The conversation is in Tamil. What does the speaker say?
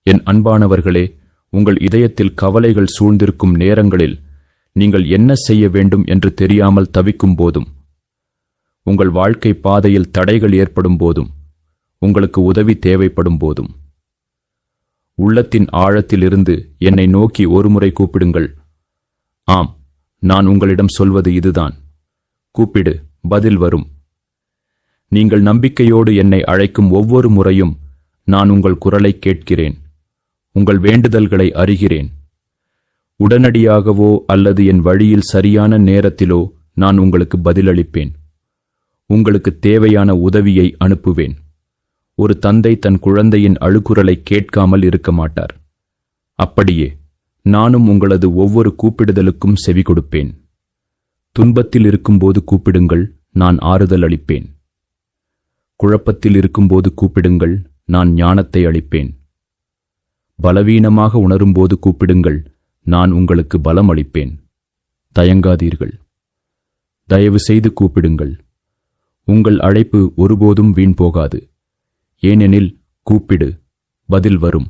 என் அன்பானவர்களே, உங்கள் இதயத்தில் கவலைகள் சூழ்ந்திருக்கும் நேரங்களில் நீங்கள் என்ன செய்ய வேண்டும் என்று தெரியாமல் தவிக்கும் போதும், உங்கள் வாழ்க்கை பாதையில் தடைகள் ஏற்படும் போதும், உங்களுக்கு உதவி தேவைப்படும் போதும், உள்ளத்தின் ஆழத்திலிருந்து என்னை நோக்கி ஒருமுறை கூப்பிடுங்கள். ஆம், நான் உங்களிடம் சொல்வது இதுதான். கூப்பிடு, பதில் வரும். நீங்கள் நம்பிக்கையோடு என்னை அழைக்கும் ஒவ்வொரு முறையும் நான் உங்கள் குரலை கேட்கிறேன். உங்கள் வேண்டுதல்களை அறிகிறேன். உடனடியாகவோ அல்லது என் வழியில் சரியான நேரத்திலோ நான் உங்களுக்கு பதிலளிப்பேன். உங்களுக்கு தேவையான உதவியை அனுப்புவேன். ஒரு தந்தை தன் குழந்தையின் அழுகுரலை கேட்காமல் இருக்க மாட்டார். அப்படியே நானும் உங்களது ஒவ்வொரு கூப்பிடுதலுக்கும் செவி கொடுப்பேன். துன்பத்தில் இருக்கும்போது கூப்பிடுங்கள், நான் ஆறுதல் அளிப்பேன். குழப்பத்தில் இருக்கும்போது கூப்பிடுங்கள், நான் ஞானத்தை அளிப்பேன். பலவீனமாக உணரும்போது கூப்பிடுங்கள், நான் உங்களுக்கு பலம் அளிப்பேன். தயங்காதீர்கள். தயவு செய்து கூப்பிடுங்கள். உங்கள் அழைப்பு ஒருபோதும் வீண் போகாது. ஏனெனில் கூப்பிடு, பதில் வரும்.